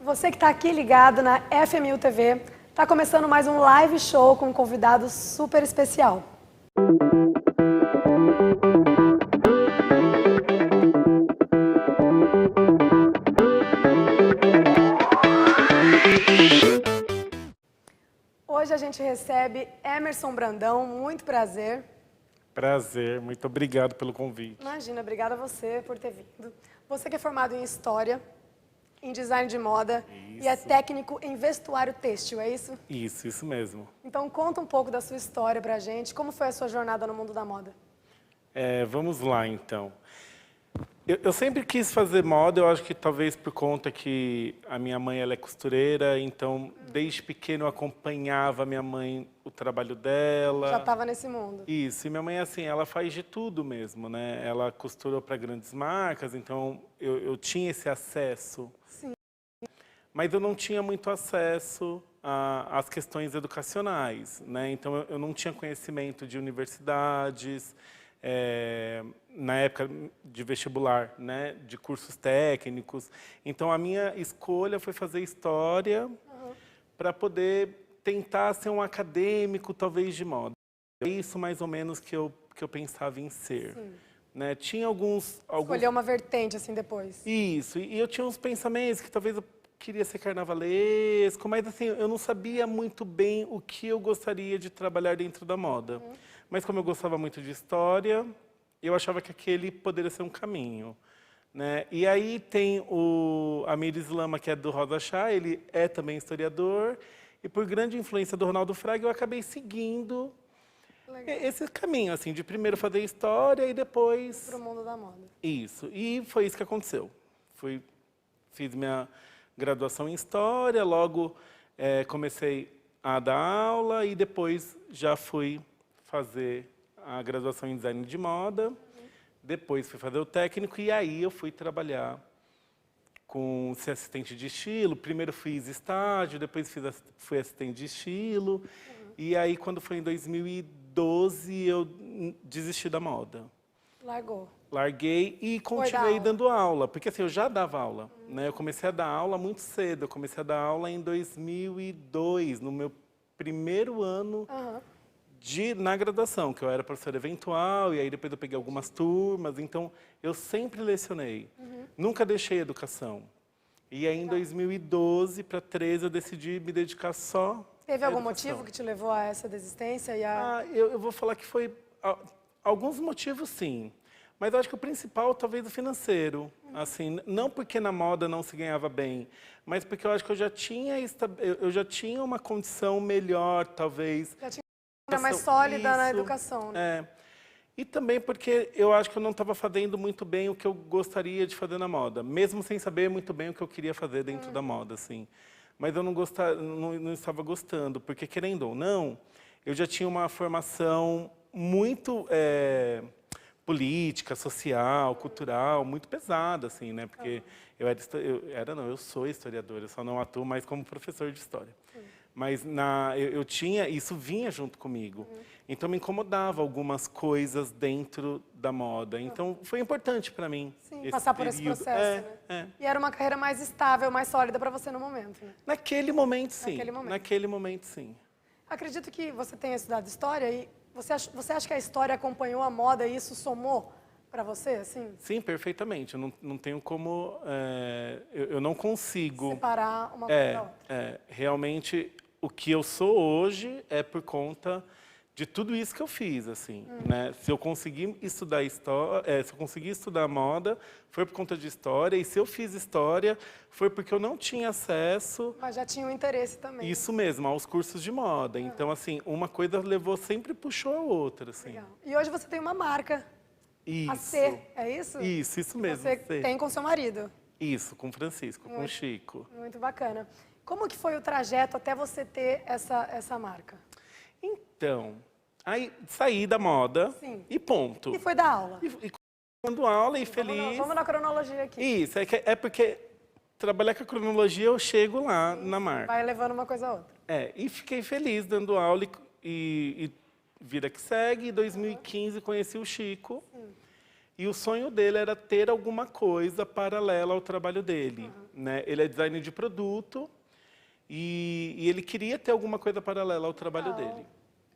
você que está aqui ligado na FMU TV, está começando mais um live show com um convidado super especial. Hoje a gente recebe Emerson Brandão, muito prazer. Prazer, muito obrigado pelo convite. Imagina, obrigada a você por ter vindo. Você que é formado em História, em Design de Moda e é técnico em vestuário têxtil, é isso? Isso mesmo. Então conta um pouco da sua história pra gente, como foi a sua jornada no mundo da moda? Vamos lá, então. Eu sempre quis fazer moda, eu acho que talvez por conta que a minha mãe ela é costureira, então desde pequeno eu acompanhava a minha mãe, o trabalho dela. Já estava nesse mundo. Isso, e minha mãe assim, ela faz de tudo mesmo, né? Ela costurou para grandes marcas, então eu tinha esse acesso. Sim. Mas eu não tinha muito acesso às questões educacionais, né? Então eu não tinha conhecimento de universidades, na época de vestibular, né, de cursos técnicos. Então, a minha escolha foi fazer História para poder tentar ser um acadêmico, talvez, de moda. É isso, mais ou menos, que eu pensava em ser. Né? Tinha alguns... Escolheu uma vertente, assim, depois. Isso, e eu tinha uns pensamentos que talvez eu queria ser carnavalesco, mas, assim, eu não sabia muito bem o que eu gostaria de trabalhar dentro da moda. Mas como eu gostava muito de História, eu achava que aquele poderia ser um caminho. Né? E aí tem o Amir Islama, que é do Rosa Chá, ele é também historiador, e por grande influência do Ronaldo Fraga, eu acabei seguindo esse caminho, assim, de primeiro fazer História e depois... Para o mundo da moda. Isso, e foi isso que aconteceu. Fiz minha graduação em História, logo comecei a dar aula e depois já fui fazer a graduação em Design de Moda, depois fui fazer o técnico e aí eu fui trabalhar com ser assistente de estilo. Primeiro fiz estágio, depois fui assistente de estilo. E aí, quando foi em 2012, eu desisti da moda. Largou. Larguei e continuei dando aula, porque assim, eu já dava aula. Né? Eu comecei a dar aula muito cedo, eu comecei a dar aula em 2002, no meu primeiro ano na graduação, que eu era professor eventual, e aí depois eu peguei algumas turmas, então eu sempre lecionei. Nunca deixei a educação. E aí em 2012 para 2013 eu decidi me dedicar só Teve algum motivo que te levou a essa desistência? Eu vou falar que foi... Alguns motivos, sim. Mas eu acho que o principal, talvez, o financeiro. Assim, não porque na moda não se ganhava bem, mas porque eu acho que eu já tinha uma condição melhor, talvez. Já tinha uma mais sólida na educação, né? E também porque eu acho que eu não estava fazendo muito bem o que eu gostaria de fazer na moda, mesmo sem saber muito bem o que eu queria fazer dentro da moda, assim. Mas eu não estava gostando, porque, querendo ou não, eu já tinha uma formação muito política, social, cultural, muito pesada, assim, né? Porque eu sou historiador, eu só não atuo mais como professor de história. Mas eu tinha, isso vinha junto comigo. Então me incomodava algumas coisas dentro da moda. Então foi importante para mim. Sim, passar por esse processo, né? E era uma carreira mais estável, mais sólida para você no momento, né? Naquele momento, sim. Naquele momento, sim. Acredito que você tenha estudado História e você acha que a História acompanhou a moda e isso somou para você, assim? Sim, perfeitamente. Eu não tenho como... eu não consigo... Separar uma coisa da outra. Realmente, o que eu sou hoje é por conta de tudo isso que eu fiz, assim, né? Se eu conseguir estudar História, se eu conseguir estudar moda, foi por conta de História, e se eu fiz História, foi porque eu não tinha acesso... Mas já tinha um interesse também. Isso mesmo, aos cursos de moda. Então, assim, uma coisa sempre puxou a outra, assim. Legal. E hoje você tem uma marca. Isso. A C, é isso? Isso mesmo. Você tem com seu marido. Isso, com o Francisco, com o Chico. Muito bacana. Como que foi o trajeto até você ter essa marca? Então, aí saí da moda e ponto. E foi dar aula? E dando aula e feliz. Vamos na cronologia aqui. Isso, é porque trabalhar com a cronologia eu chego lá na marca. Vai levando uma coisa a outra. E fiquei feliz dando aula e vida que segue. Em 2015 conheci o Chico. E o sonho dele era ter alguma coisa paralela ao trabalho dele. né? Ele é designer de produto e ele queria ter alguma coisa paralela ao trabalho dele.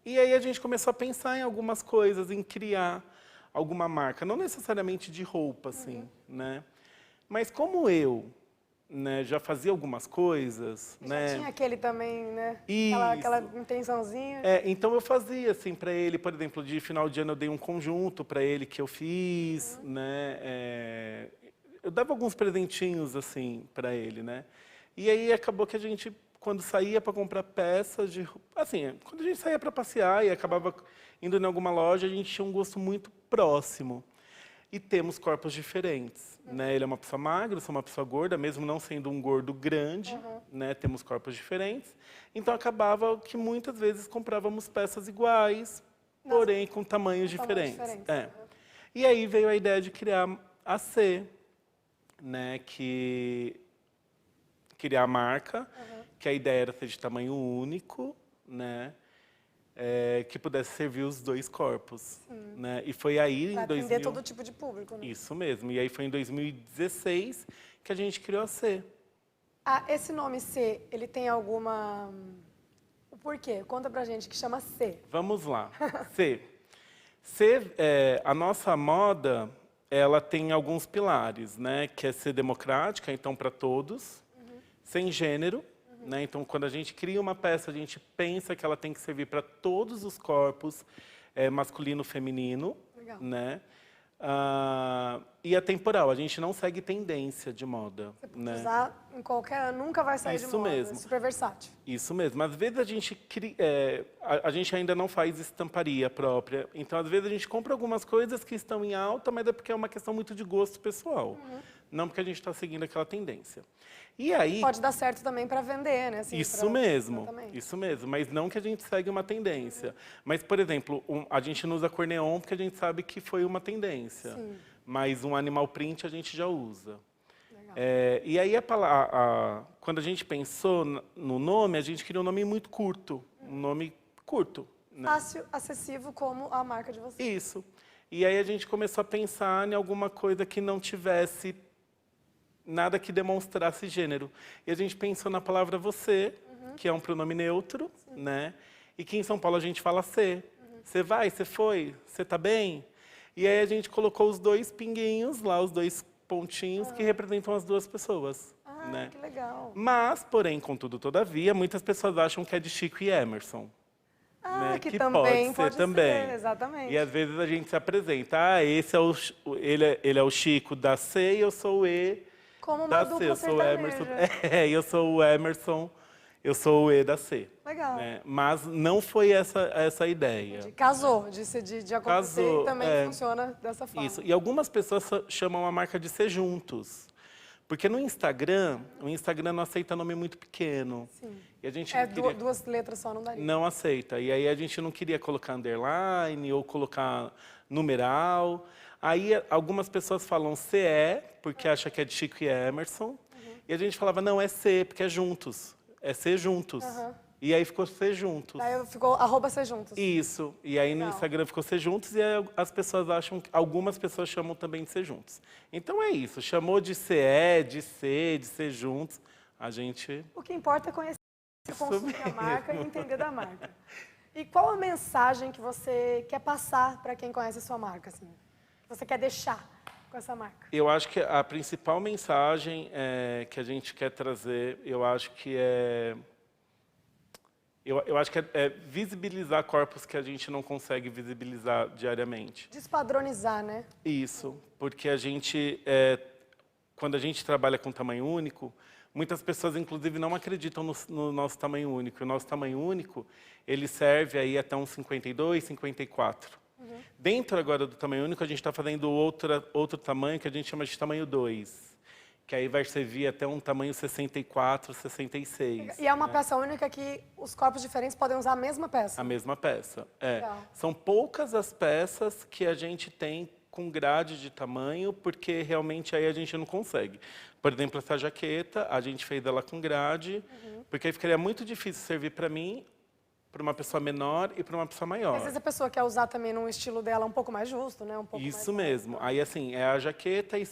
E aí a gente começou a pensar em algumas coisas, em criar alguma marca, não necessariamente de roupa, assim, né? Mas como eu, né, já fazia algumas coisas, né? Já tinha aquele também, né? Isso. Aquela intençãozinha. Então eu fazia assim para ele, por exemplo, de final de ano eu dei um conjunto para ele que eu fiz, né? Eu dava alguns presentinhos assim para ele, né? E aí acabou que a gente, quando saía para comprar peças de, assim, quando a gente saía para passear e acabava indo em alguma loja, a gente tinha um gosto muito próximo. E temos corpos diferentes, né? Ele é uma pessoa magra, eu sou uma pessoa gorda, mesmo não sendo um gordo grande, né? Temos corpos diferentes. Então acabava que muitas vezes comprávamos peças iguais, porém com tamanhos diferentes. E aí veio a ideia de criar a C, né? Que criar a marca, que a ideia era ser de tamanho único, né? Que pudesse servir os dois corpos, né? E foi aí Pra em atender todo tipo de público, né? Isso mesmo. E aí foi em 2016 que a gente criou a C. Esse nome C, ele tem alguma... O porquê? Conta pra gente que chama C. Vamos lá. C. C, a nossa moda, ela tem alguns pilares, né? Que é ser democrática, então para todos, sem gênero. Né? Então, quando a gente cria uma peça, a gente pensa que ela tem que servir para todos os corpos, masculino, feminino. Legal. Né? E atemporal, a gente não segue tendência de moda. Você pode né? usar em qualquer ano, nunca vai sair de Isso moda. mesmo. É super versátil. Isso mesmo. Às vezes a gente a gente ainda não faz estamparia própria. Então, às vezes a gente compra algumas coisas que estão em alta, mas é porque é uma questão muito de gosto pessoal. Não porque a gente está seguindo aquela tendência. E aí... Pode dar certo também para vender, né? Assim, Isso mesmo, exatamente. isso mesmo. Mas não que a gente segue uma tendência. Mas, por exemplo, a gente não usa cor neon porque a gente sabe que foi uma tendência. Sim. Mas um animal print a gente já usa. Legal. E aí, quando a gente pensou no nome, a gente queria um nome muito curto. Um nome curto. Né? Fácil, acessível como a marca de vocês. Isso. E aí a gente começou a pensar em alguma coisa que não tivesse nada que demonstrasse gênero. E a gente pensou na palavra você, que é um pronome neutro, né? E que em São Paulo a gente fala você. Você vai, você foi, você tá bem? E aí a gente colocou os dois pinguinhos lá, os dois pontinhos que representam as duas pessoas. Né? Que legal. Mas, porém, contudo, todavia, muitas pessoas acham que é de Chico e Emerson. Né? Que também pode ser também. exatamente. E às vezes a gente se apresenta, esse é ele é o Chico da C e eu sou o E como uma da dupla C. Eu sou o sertaneja. Emerson. Eu sou o Emerson, eu sou o E da C. Legal. Né? Mas não foi essa a ideia. Casou, de acontecer Casou, e também funciona dessa forma. Isso. E algumas pessoas chamam a marca de ser juntos. Porque no Instagram, o Instagram não aceita nome muito pequeno. Sim. E a gente não queria... duas letras só não daria. Não aceita. E aí a gente não queria colocar underline ou colocar numeral. Aí algumas pessoas falam CE, porque acha que é de Chico e Emerson. E a gente falava, não, é C, porque é juntos. É C juntos. E aí ficou C juntos. Daí ficou @C juntos. Isso. E aí no Instagram ficou C juntos e aí as pessoas acham, algumas pessoas chamam também de C juntos. Então é isso. Chamou de CE, de C, de C juntos. A gente... O que importa é conhecer, consumir a marca e entender da marca. E qual a mensagem que você quer passar para quem conhece a sua marca? Assim, que você quer deixar com essa marca? Eu acho que a principal mensagem que a gente quer trazer, eu acho que é visibilizar corpos que a gente não consegue visibilizar diariamente. Despadronizar, né? Isso, porque a gente, quando a gente trabalha com tamanho único, muitas pessoas, inclusive, não acreditam no nosso tamanho único. O nosso tamanho único, ele serve aí até uns 52, 54. Dentro agora do tamanho único, a gente está fazendo outro tamanho que a gente chama de tamanho 2. Que aí vai servir até um tamanho 64, 66. E é uma peça única que os corpos diferentes podem usar a mesma peça. A mesma peça, Legal. São poucas as peças que a gente tem com grade de tamanho, porque realmente aí a gente não consegue. Por exemplo, essa jaqueta, a gente fez ela com grade, porque aí ficaria muito difícil servir para mim para uma pessoa menor e para uma pessoa maior. Às vezes a pessoa quer usar também num estilo dela um pouco mais justo, né? Um pouco Isso mais... mesmo. Aí, assim, é a jaqueta e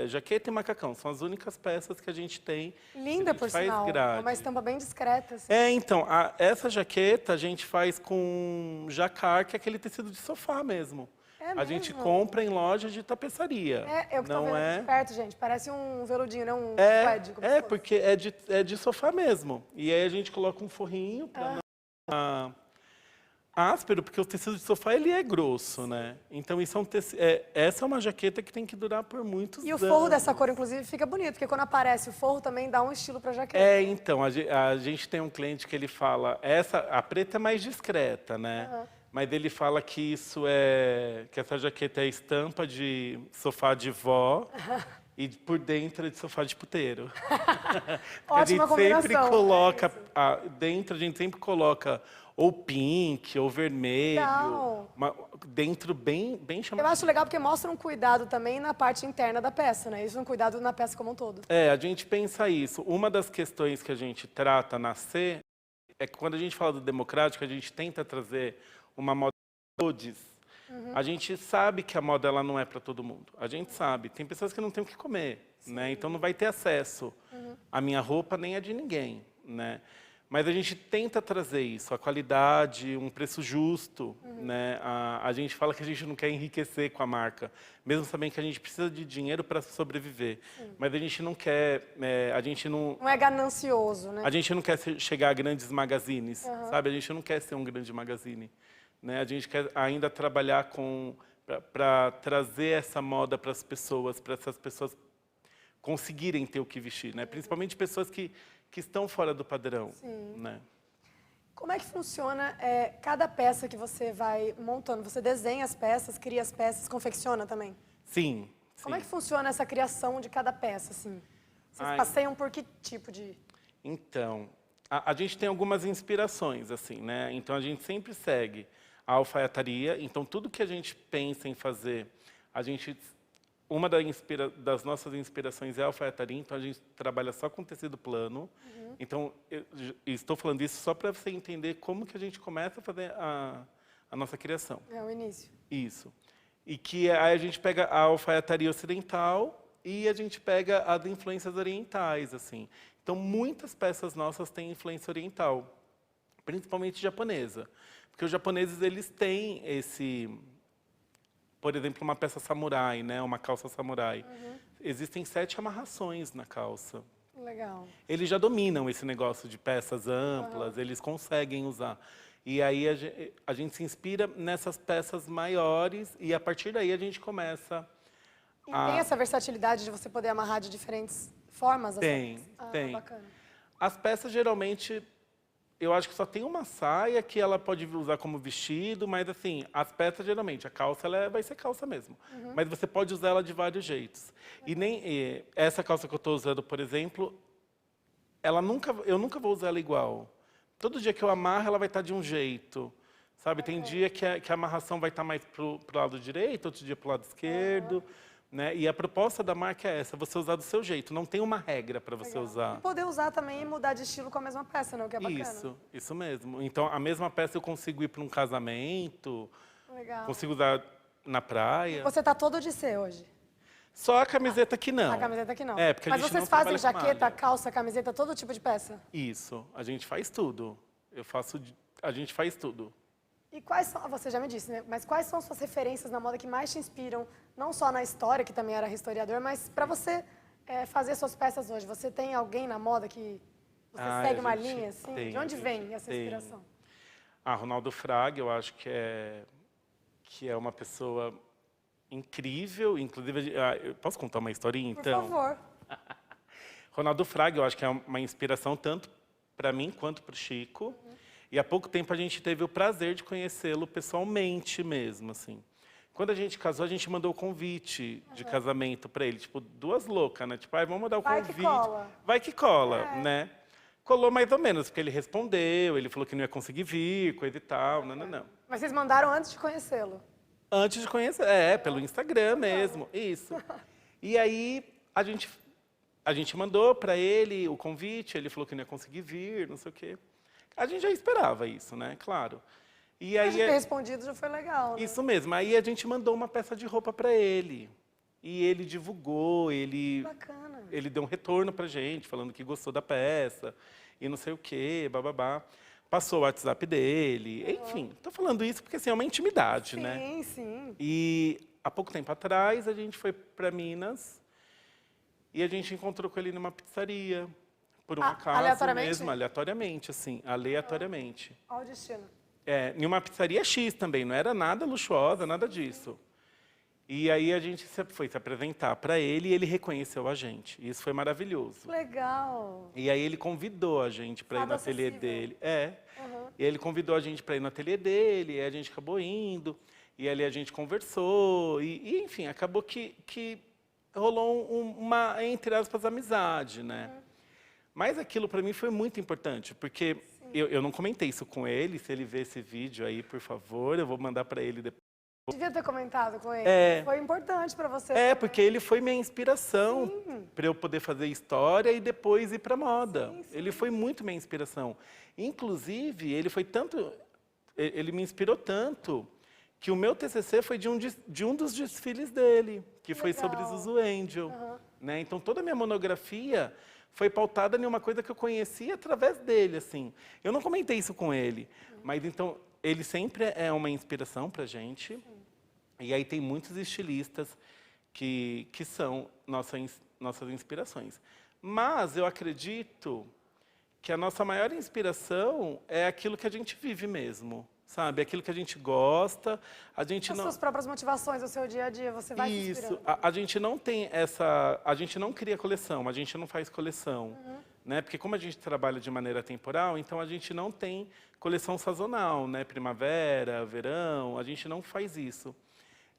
jaqueta e macacão. São as únicas peças que a gente tem. Linda, que a por gente faz sinal. É grade. uma estampa bem discreta, assim. Então, essa jaqueta a gente faz com jacar, que é aquele tecido de sofá mesmo. É a gente mesmo? compra em lojas de tapeçaria. É, eu que tô Não vendo aqui é... de perto, gente. Parece um veludinho, né? Um suede. Como se fosse. porque é de sofá mesmo. E aí a gente coloca um forrinho para não áspero, porque o tecido de sofá ele é grosso, né? Então isso essa é uma jaqueta que tem que durar por muitos anos. E o forro dessa cor, inclusive, fica bonito, porque quando aparece o forro também dá um estilo pra jaqueta. Então, a gente tem um cliente que ele fala, a preta é mais discreta, né? Mas ele fala que que essa jaqueta é estampa de sofá de vó e por dentro é de sofá de puteiro. Ótima combinação. Sempre coloca, dentro a gente sempre coloca ou pink, ou vermelho, dentro bem chamativo. Eu acho legal porque mostra um cuidado também na parte interna da peça, né? Isso é um cuidado na peça como um todo. A gente pensa isso. Uma das questões que a gente trata na C é que quando a gente fala do democrático, a gente tenta trazer uma moda para todos. A gente sabe que a moda ela não é para todo mundo. A gente sabe. Tem pessoas que não têm o que comer, né? Então não vai ter acesso à minha roupa nem a de ninguém, né? Mas a gente tenta trazer isso, a qualidade, um preço justo, né? A gente fala que a gente não quer enriquecer com a marca, mesmo sabendo que a gente precisa de dinheiro para sobreviver. Mas a gente não quer, a gente não... Não é ganancioso, né? A gente não quer chegar a grandes magazines, sabe? A gente não quer ser um grande magazine, né? A gente quer ainda trabalhar para trazer essa moda para essas pessoas conseguirem ter o que vestir, né? Principalmente pessoas que estão fora do padrão, né? Como é que funciona cada peça que você vai montando? Você desenha as peças, cria as peças, confecciona também? Sim. Como é que funciona essa criação de cada peça, assim? Vocês passeiam por que tipo de... Então, a gente tem algumas inspirações, assim, né? Então, a gente sempre segue a alfaiataria. Então, tudo que a gente pensa em fazer, uma das nossas inspirações é a alfaiataria, então a gente trabalha só com tecido plano. Então, eu estou falando isso só para você entender como que a gente começa a fazer a nossa criação. É o início. Isso. E que aí a gente pega a alfaiataria ocidental e a gente pega as influências orientais, assim. Então, muitas peças nossas têm influência oriental, principalmente japonesa. Porque os japoneses, eles têm por exemplo, uma peça samurai, né? Uma calça samurai. Existem 7 amarrações na calça. Legal. Eles já dominam esse negócio de peças amplas, eles conseguem usar. E aí a gente se inspira nessas peças maiores e a partir daí a gente começa E tem essa versatilidade de você poder amarrar de diferentes formas? Tem. Bacana. As peças, geralmente, eu acho que só tem uma saia que ela pode usar como vestido, mas assim, as peças, geralmente, a calça vai ser calça mesmo. Mas você pode usar ela de vários jeitos. E essa calça que eu estou usando, por exemplo, eu nunca vou usar ela igual. Todo dia que eu amarro, ela vai estar de um jeito. Sabe? Tem dia que a amarração vai estar mais pro lado direito, outro dia pro lado esquerdo. Né? E a proposta da marca é essa, você usar do seu jeito. Não tem uma regra para você usar. E poder usar também e mudar de estilo com a mesma peça, né? O que é bacana. Isso mesmo. Então, a mesma peça eu consigo ir para um casamento, Legal. consigo usar na praia. Você tá todo de C hoje? Só a camiseta que não. A camiseta que não. Porque Mas a gente vocês não fazem trabalha com jaqueta, malha. calça, camiseta, todo tipo de peça? Isso, a gente faz tudo. A gente faz tudo. E quais são, você já me disse, né? Mas quais são suas referências na moda que mais te inspiram, não só na história, que também era historiador, mas para você fazer suas peças hoje? Você tem alguém na moda que você segue uma linha, assim? De onde vem essa inspiração? Ronaldo Fraga, eu acho que é uma pessoa incrível, inclusive, eu posso contar uma historinha, então? Por favor. Ronaldo Fraga, eu acho que é uma inspiração tanto para mim quanto para o Chico. E há pouco tempo a gente teve o prazer de conhecê-lo pessoalmente mesmo, assim. Quando a gente casou, a gente mandou o convite de casamento para ele, tipo, duas loucas, né? Tipo, vamos mandar o convite. Vai que cola. Vai que cola, né? Colou mais ou menos, porque ele respondeu, ele falou que não ia conseguir vir, coisa e tal, não. Mas vocês mandaram antes de conhecê-lo? Antes de conhecer, pelo Instagram mesmo, isso. E aí a gente mandou para ele o convite, ele falou que não ia conseguir vir, não sei o quê. A gente já esperava isso, né? Claro. E Mas aí, de ter respondido já foi legal, né? isso mesmo. Aí a gente mandou uma peça de roupa para ele. E ele divulgou, Bacana. ele deu um retorno pra gente, falando que gostou da peça, e não sei o quê, bababá. Passou o WhatsApp dele, enfim. Tô falando isso porque, assim, é uma intimidade, né? Sim, sim. E há pouco tempo atrás, a gente foi para Minas e a gente encontrou com ele numa pizzaria, por um acaso aleatoriamente? mesmo, aleatoriamente, assim, aleatoriamente. Olha o destino. Em uma pizzaria X também, não era nada luxuosa, nada disso. E aí a gente foi se apresentar para ele e ele reconheceu a gente. E isso foi maravilhoso. Legal. E aí ele convidou a gente para ir no Fada ateliê acessível. dele. Uhum. E aí ele convidou a gente para ir no ateliê dele, e a gente acabou indo. E ali a gente conversou. Enfim, acabou que rolou uma, entre aspas, amizade, né? Mas aquilo para mim foi muito importante, porque eu não comentei isso com ele. Se ele ver esse vídeo aí, por favor, eu vou mandar para ele depois. Devia ter comentado com ele. Foi importante pra você. É, também. porque ele foi minha inspiração para eu poder fazer história e depois ir para moda. Ele foi muito minha inspiração. Inclusive, ele me inspirou tanto que o meu TCC foi de um dos desfiles dele, que foi sobre Legal. Zuzu Angel, né? Então toda a minha monografia foi pautada em uma coisa que eu conheci através dele, assim. Eu não comentei isso com ele, mas então ele sempre é uma inspiração para gente. E aí tem muitos estilistas que são nossas inspirações. Mas eu acredito que a nossa maior inspiração é aquilo que a gente vive mesmo, sabe? Aquilo que a gente gosta, a gente As não... suas próprias motivações, o seu dia a dia, você vai se Isso, inspirando. a gente não tem essa... A gente não cria coleção, a gente não faz coleção. Né? Porque como a gente trabalha de maneira temporal, então a gente não tem coleção sazonal, né? Primavera, verão, a gente não faz isso.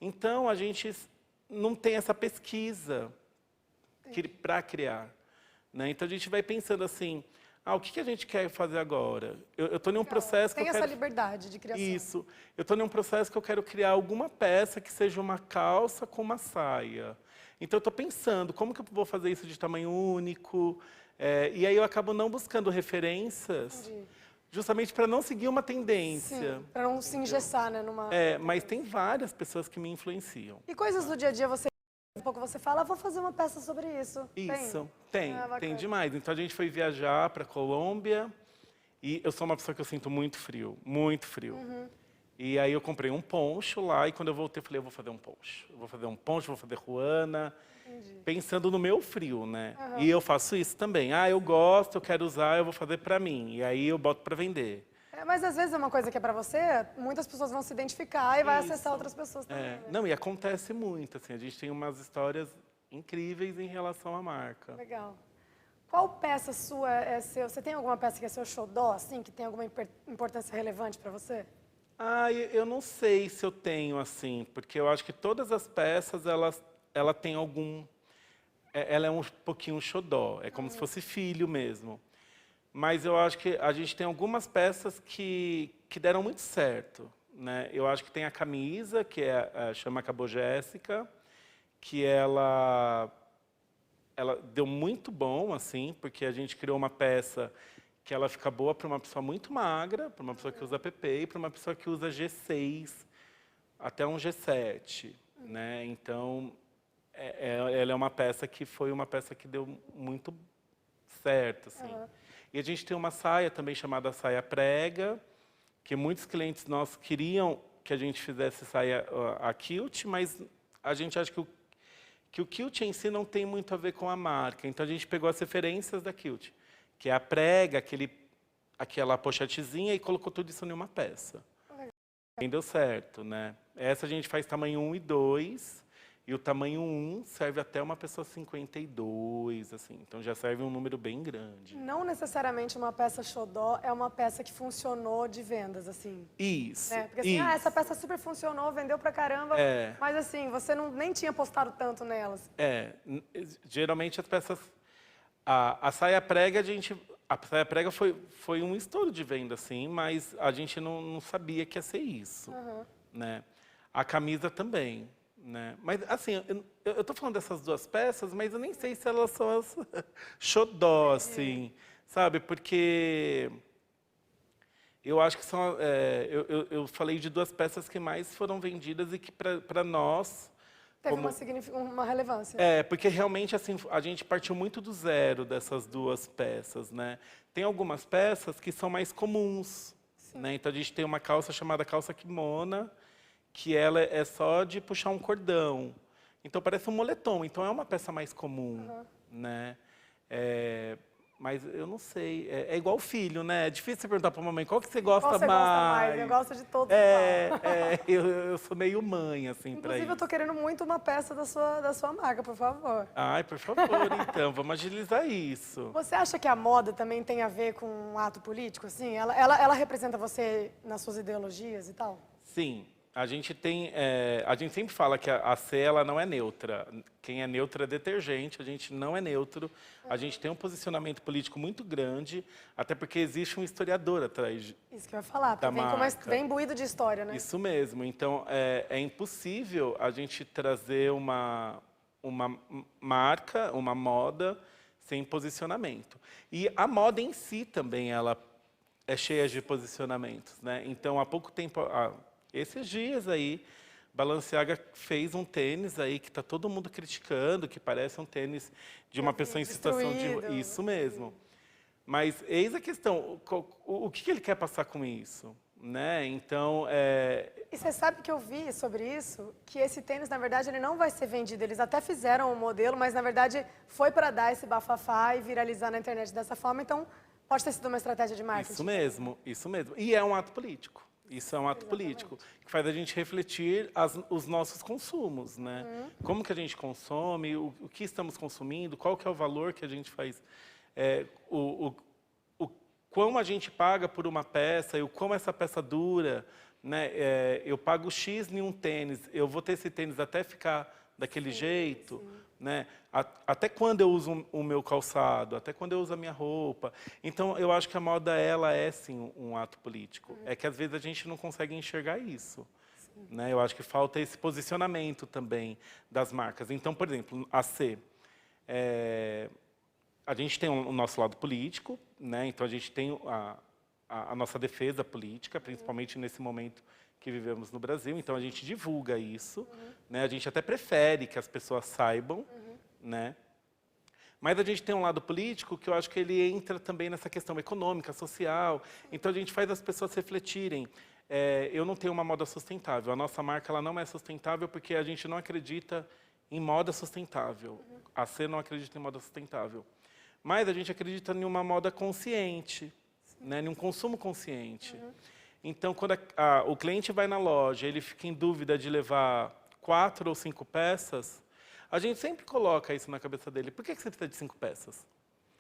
Então, a gente não tem essa pesquisa para criar. Né? Então, a gente vai pensando assim, o que a gente quer fazer agora? Eu estou em um processo que Tem eu essa quero... liberdade de criação. Isso. Eu estou em um processo que eu quero criar alguma peça que seja uma calça com uma saia. Então, eu estou pensando, como que eu vou fazer isso de tamanho único? E aí eu acabo não buscando referências, justamente para não seguir uma tendência. Sim, pra não se engessar, né? Mas tem várias pessoas que me influenciam. E coisas do dia a dia, um pouco você fala, vou fazer uma peça sobre isso. Isso, tem bacana. demais. Então a gente foi viajar para a Colômbia e eu sou uma pessoa que eu sinto muito frio, muito frio. E aí eu comprei um poncho lá e quando eu voltei eu falei, eu vou fazer um poncho. Eu vou fazer um poncho, vou fazer ruana, pensando no meu frio, né? E eu faço isso também. Eu gosto, eu quero usar, eu vou fazer para mim. E aí eu boto para vender. Mas às vezes é uma coisa que é pra você, muitas pessoas vão se identificar e vai acessar outras pessoas também. Né? Não, e acontece muito, assim, a gente tem umas histórias incríveis em relação à marca. Legal. Qual peça sua é seu? Você tem alguma peça que é seu xodó, assim, que tem alguma importância relevante pra você? Eu não sei se eu tenho, assim, porque eu acho que todas as peças, ela tem algum... Ela é um pouquinho xodó, é como se fosse filho mesmo. Mas eu acho que a gente tem algumas peças que deram muito certo, né? Eu acho que tem a camisa, que chama Acabou Jéssica, que ela deu muito bom, assim, porque a gente criou uma peça que ela fica boa para uma pessoa muito magra, para uma pessoa que usa PP e para uma pessoa que usa G6 até um G7, né? Então, ela é uma peça que foi uma peça que deu muito certo, assim. E a gente tem uma saia também chamada saia prega, que muitos clientes nossos queriam que a gente fizesse saia a kilt, mas a gente acha que o kilt em si não tem muito a ver com a marca. Então a gente pegou as referências da kilt, que é a prega, aquela pochetezinha e colocou tudo isso em uma peça. E deu certo, né? Essa a gente faz tamanho 1 e 2. E o tamanho 1 serve até uma pessoa 52, assim. Então já serve um número bem grande. Não necessariamente uma peça xodó é uma peça que funcionou de vendas, assim. Isso. Né? Porque assim, essa peça super funcionou, vendeu pra caramba, mas assim, você nem tinha postado tanto nelas. Geralmente as peças... A saia prega, a saia prega foi um estouro de venda, assim, mas a gente não sabia que ia ser isso, né? A camisa também. Né? Mas, assim, eu estou falando dessas duas peças, mas eu nem sei se elas são as xodó, assim, sabe? Porque Eu acho que são... eu falei de duas peças que mais foram vendidas e que, para nós... Teve uma relevância. Porque realmente assim, a gente partiu muito do zero dessas duas peças, né? Tem algumas peças que são mais comuns, né? Então a gente tem uma calça chamada calça kimono, que ela é só de puxar um cordão. Então parece um moletom, então é uma peça mais comum, né? Mas eu não sei, é igual filho, né? É difícil você perguntar para a mamãe qual que você gosta Qual você mais. gosta mais? Eu gosto de todos igual. Eu sou meio mãe, assim, para isso. Inclusive, eu tô querendo muito uma peça da sua marca, por favor. Ai, por favor, então, vamos agilizar isso. Você acha que a moda também tem a ver com um ato político, assim? Ela representa você nas suas ideologias e tal? Sim, a gente tem, a gente sempre fala que a C ela não é neutra. Quem é neutro é detergente, a gente não é neutro. A gente tem um posicionamento político muito grande, até porque existe um historiador atrás. Isso que eu ia falar, porque vem imbuído de história, né? Isso mesmo. Então, é impossível a gente trazer uma marca, uma moda, sem posicionamento. E a moda em si também, ela é cheia de posicionamentos, né? Então, há pouco tempo, esses dias aí, Balenciaga fez um tênis aí que está todo mundo criticando, que parece um tênis de uma pessoa em situação de... Isso mesmo. Mas eis a questão, o que ele quer passar com isso? Né? Então, E você sabe que eu vi sobre isso, que esse tênis, na verdade, ele não vai ser vendido. Eles até fizeram um modelo, mas, na verdade, foi para dar esse bafafá e viralizar na internet dessa forma. Então, pode ter sido uma estratégia de marketing. Isso mesmo, isso mesmo. E é um ato político. Isso é um ato político, que faz a gente refletir os nossos consumos, né? Como que a gente consome, o que estamos consumindo, qual que é o valor que a gente faz, o quão a gente paga por uma peça e o quão essa peça dura, né? Eu pago X em um tênis, eu vou ter esse tênis até ficar daquele jeito, né? Até quando eu uso o meu calçado, até quando eu uso a minha roupa. Então, eu acho que a moda, ela é, sim, um ato político. É que, às vezes, a gente não consegue enxergar isso. Né? Eu acho que falta esse posicionamento também das marcas. Então, por exemplo, a C. A gente tem o nosso lado político, né? Então, a gente tem a nossa defesa política, principalmente nesse momento que vivemos no Brasil. Então, a gente divulga isso. Né? A gente até prefere que as pessoas saibam. Né? Mas a gente tem um lado político que eu acho que ele entra também nessa questão econômica, social. Então, a gente faz as pessoas refletirem. Eu não tenho uma moda sustentável. A nossa marca ela não é sustentável porque a gente não acredita em moda sustentável. A C não acredita em moda sustentável. Mas a gente acredita em uma moda consciente, né? Em um consumo consciente. Então, quando o cliente vai na loja, ele fica em dúvida de levar 4 ou 5 peças, a gente sempre coloca isso na cabeça dele. Por que você precisa de 5 peças?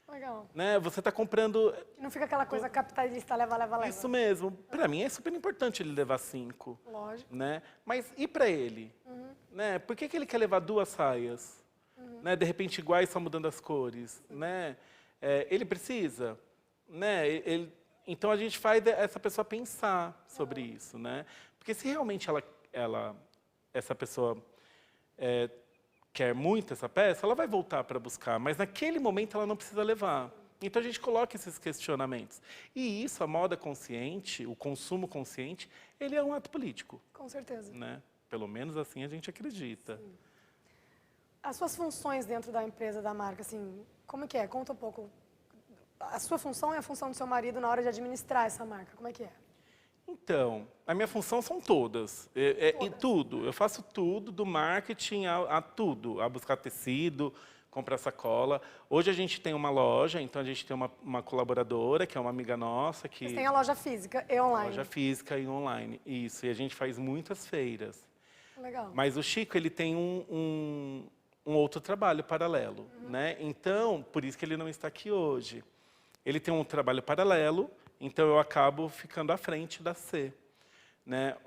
Legal. Né? Você está comprando... Não fica aquela coisa capitalista, leva. Isso mesmo. Para mim é super importante ele levar 5. Lógico. Né? Mas e para ele? Né? Por que ele quer levar 2 saias? Né? De repente iguais, só mudando as cores. Né? Ele precisa? Né? Então a gente faz essa pessoa pensar sobre isso. Né? Porque se realmente essa pessoa... quer muito essa peça, ela vai voltar para buscar, mas naquele momento ela não precisa levar. Então a gente coloca esses questionamentos. E isso, a moda consciente, o consumo consciente, ele é um ato político. Com certeza. Né? Pelo menos assim a gente acredita. Sim. As suas funções dentro da empresa, da marca, assim, como é que é? Conta um pouco. A sua função é a função do seu marido na hora de administrar essa marca, como é que é? Então, a minha função são todas. E tudo. Eu faço tudo, do marketing a tudo. A buscar tecido, comprar sacola. Hoje a gente tem uma loja, então a gente tem uma colaboradora, que é uma amiga nossa. Vocês têm a loja física e online. Loja física e online, isso. E a gente faz muitas feiras. Legal. Mas o Chico, ele tem um outro trabalho paralelo. Né? Então, por isso que ele não está aqui hoje. Ele tem um trabalho paralelo, então eu acabo ficando à frente da C. Né?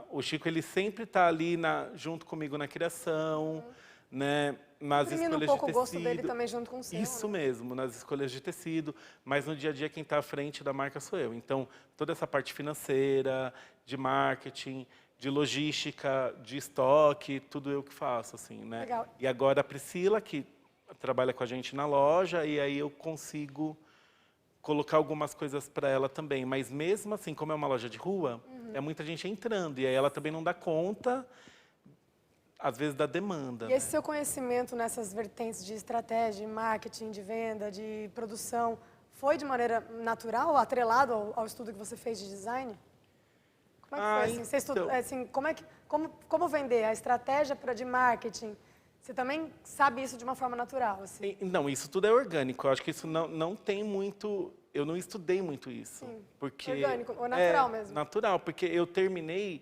O Chico ele sempre está ali junto comigo na criação, né? Nas escolhas de tecido. Um pouco o gosto dele também junto com o seu. Isso mesmo, nas escolhas de tecido, mas no dia a dia quem está à frente da marca sou eu. Então, toda essa parte financeira, de marketing, de logística, de estoque, tudo eu que faço. Assim, né? Legal. E agora a Priscila, que trabalha com a gente na loja, e aí eu consigo colocar algumas coisas para ela também. Mas mesmo assim, como é uma loja de rua, é muita gente entrando. E aí ela também não dá conta, às vezes, da demanda. E esse seu conhecimento nessas vertentes de estratégia, de marketing, de venda, de produção, foi de maneira natural, atrelado ao estudo que você fez de design? Como é que foi? Assim, você então, assim, como vender a estratégia de marketing? Você também sabe isso de uma forma natural, assim? Não, isso tudo é orgânico. Eu acho que isso não tem muito... Eu não estudei muito isso. Sim, Porque orgânico, ou natural é, mesmo. Natural, porque eu terminei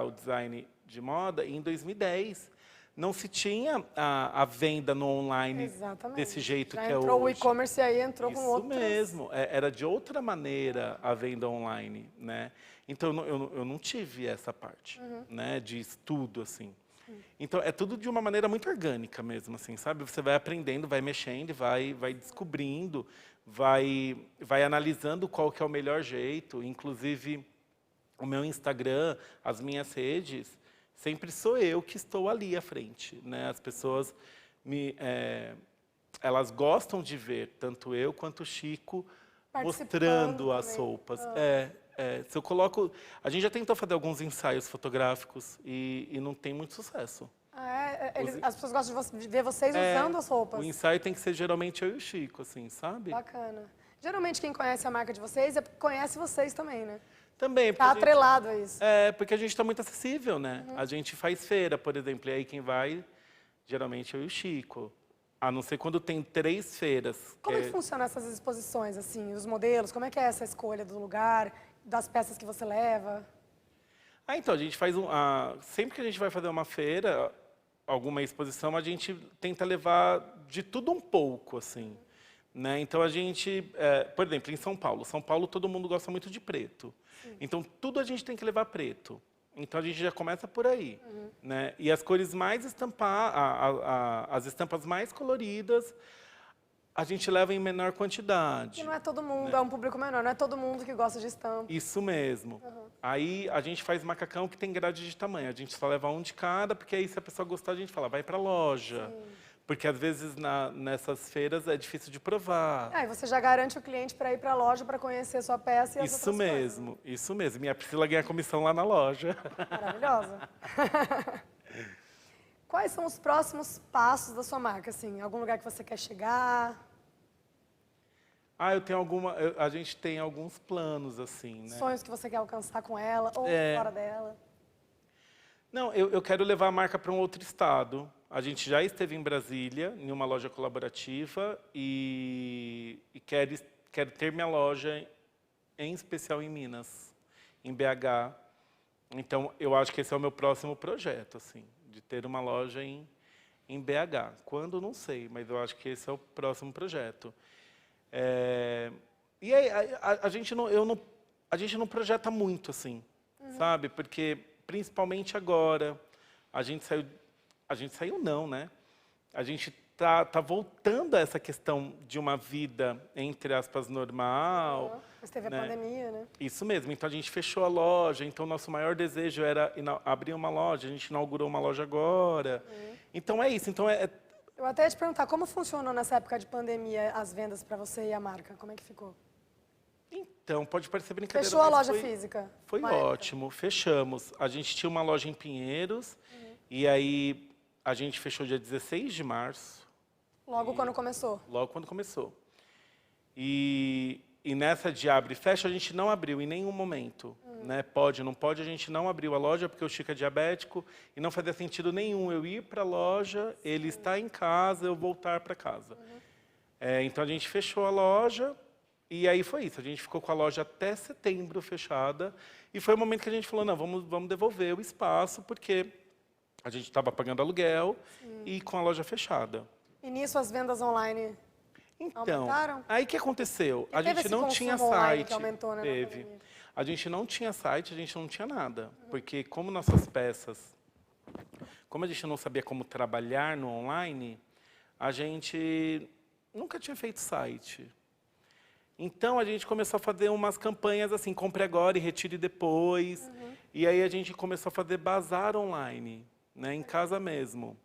o design de moda em 2010. Não se tinha a venda no online Exatamente. desse jeito Já que é hoje. entrou o e-commerce aí, entrou com Isso outras... mesmo. Era de outra maneira a venda online, né? Então, eu não tive essa parte, né, de estudo, assim. Então, é tudo de uma maneira muito orgânica mesmo, assim, sabe? Você vai aprendendo, vai mexendo, vai descobrindo, vai analisando qual que é o melhor jeito. Inclusive, o meu Instagram, as minhas redes, sempre sou eu que estou ali à frente, né? As pessoas elas gostam de ver, tanto eu quanto o Chico, mostrando as também. roupas. Se eu coloco... A gente já tentou fazer alguns ensaios fotográficos e não tem muito sucesso. As pessoas gostam de ver vocês usando as roupas. O ensaio tem que ser geralmente eu e o Chico, assim, sabe? Bacana. Geralmente quem conhece a marca de vocês conhece vocês também, né? Também. Tá atrelado a isso. Porque a gente está muito acessível, né? A gente faz feira, por exemplo, e aí quem vai, geralmente eu e o Chico. A não ser quando tem 3 feiras. Como é que funcionam essas exposições, assim, os modelos? Como é que é essa escolha do lugar, das peças que você leva? Então, a gente faz sempre que a gente vai fazer uma feira, alguma exposição, a gente tenta levar de tudo um pouco, assim. Né? Então, a gente, por exemplo, em São Paulo todo mundo gosta muito de preto. Então, tudo a gente tem que levar preto. Então, a gente já começa por aí. Né? E as cores mais as estampas mais coloridas, a gente leva em menor quantidade. E não é todo mundo, é um público menor, não é todo mundo que gosta de estampa. Isso mesmo. Aí a gente faz macacão que tem grade de tamanho. A gente só leva um de cada, porque aí se a pessoa gostar, a gente fala, vai pra loja. Porque às vezes nessas feiras é difícil de provar. E você já garante o cliente para ir para a loja para conhecer a sua peça e as Isso outras mesmo, coisas. isso mesmo. Minha Priscila ganha comissão lá na loja. Maravilhosa. Quais são os próximos passos da sua marca? Assim, algum lugar que você quer chegar? A gente tem alguns planos, assim, né? Sonhos que você quer alcançar com ela ou fora dela? Não, eu quero levar a marca para um outro estado. A gente já esteve em Brasília, em uma loja colaborativa, e quero ter minha loja, em especial em Minas, em BH. Então, eu acho que esse é o meu próximo projeto, assim, de ter uma loja em BH. Quando, não sei, mas eu acho que esse é o próximo projeto. E aí, a gente não projeta muito, assim, sabe? Porque, principalmente agora, a gente saiu não, né? A gente tá voltando a essa questão de uma vida, entre aspas, normal. Mas teve né? a pandemia, né? Isso mesmo. Então, a gente fechou a loja. Então, nosso maior desejo era abrir uma loja. A gente inaugurou uma loja agora. Então, é isso. Então, Eu até ia te perguntar, como funcionou nessa época de pandemia as vendas para você e a marca? Como é que ficou? Então, pode parecer brincadeira, Fechou a mas loja física? Foi ótimo, fechamos. A gente tinha uma loja em Pinheiros, e aí a gente fechou dia 16 de março. Logo quando começou? Logo quando começou. E nessa de abre e fecha, a gente não abriu em nenhum momento. Né? Pode, não pode, a gente não abriu a loja, porque o Chico é diabético, e não fazia sentido nenhum eu ir para a loja, ele estar em casa, eu voltar para casa. Então, a gente fechou a loja, e aí foi isso. A gente ficou com a loja até setembro fechada. E foi o momento que a gente falou, não, vamos devolver o espaço, porque a gente estava pagando aluguel e com a loja fechada. E nisso as vendas online aumentaram? Aí o que aconteceu? A gente não tinha online que site. aumentou, né, na pandemia. A gente não tinha site, a gente não tinha nada. Porque como nossas peças... Como a gente não sabia como trabalhar no online, a gente nunca tinha feito site. Então, a gente começou a fazer umas campanhas assim, compre agora e retire depois. E aí, a gente começou a fazer bazar online, né, em casa mesmo.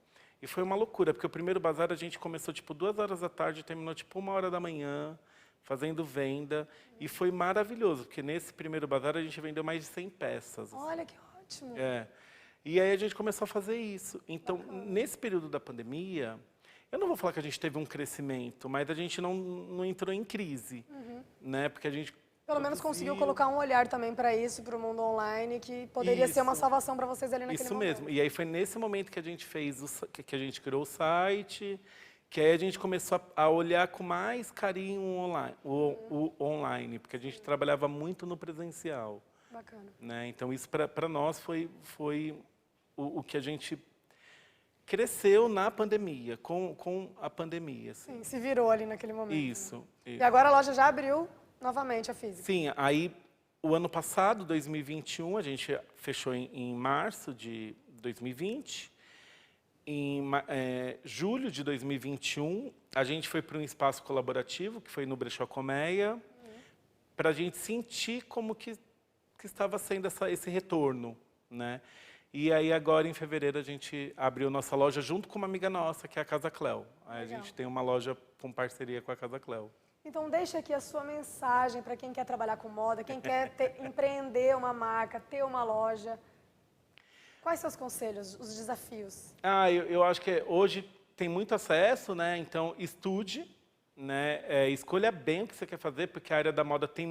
E foi uma loucura, porque o primeiro bazar a gente começou, tipo, 2 horas da tarde, terminou, tipo, 1 hora da manhã, fazendo venda. E foi maravilhoso, porque nesse primeiro bazar a gente vendeu mais de 100 peças. Olha que ótimo. É. E aí a gente começou a fazer isso. Então, nesse período da pandemia, eu não vou falar que a gente teve um crescimento, mas a gente não entrou em crise, né? Porque a gente Pelo menos conseguiu colocar um olhar também para isso, para o mundo online, que poderia ser uma Isso. salvação para vocês ali naquele Isso momento. mesmo. E aí foi nesse momento que a gente que a gente criou o site, que aí a gente começou a olhar com mais carinho o online, porque a gente trabalhava muito no presencial, Bacana. né? Então isso para nós foi o que a gente cresceu na pandemia, com a pandemia. Assim. Sim, se virou ali naquele momento. Isso. E agora a loja já abriu novamente a física. Sim, aí o ano passado, 2021, a gente fechou em março de 2020. Em julho de 2021, a gente foi para um espaço colaborativo, que foi no Brechó Colmeia, para a gente sentir como que estava sendo esse retorno, né? E aí agora, em fevereiro, a gente abriu nossa loja junto com uma amiga nossa, que é a Casa Cleo. Aí a gente tem uma loja com parceria com a Casa Cleo. Então deixa aqui a sua mensagem para quem quer trabalhar com moda, quem quer empreender uma marca, ter uma loja. Quais são os conselhos, os desafios? Eu acho que hoje tem muito acesso, né? Então estude, né? Escolha bem o que você quer fazer, porque a área da moda tem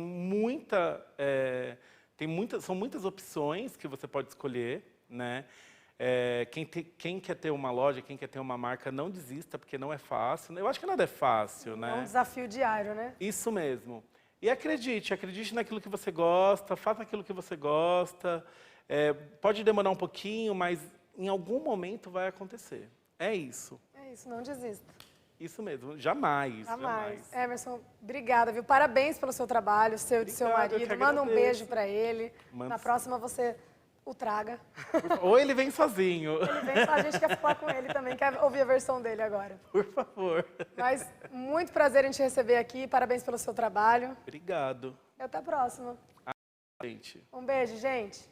são muitas opções que você pode escolher, né? Quem quer ter uma loja, quem quer ter uma marca, não desista, porque não é fácil. Eu acho que nada é fácil, né? É um desafio diário, né? Isso mesmo. E acredite naquilo que você gosta, faça aquilo que você gosta. Pode demorar um pouquinho, mas em algum momento vai acontecer. É isso. É isso, não desista. Isso mesmo, jamais. Emerson, obrigada, viu? Parabéns pelo seu trabalho, seu e do seu Obrigado, eu que marido. Manda um agradeço. beijo para ele. Mando Na sim. próxima você o traga. Ou ele vem sozinho. Ele vem, a gente quer falar com ele também, quer ouvir a versão dele agora. Por favor. Mas muito prazer em te receber aqui, parabéns pelo seu trabalho. Obrigado, E até a próxima. gente. Um beijo, gente.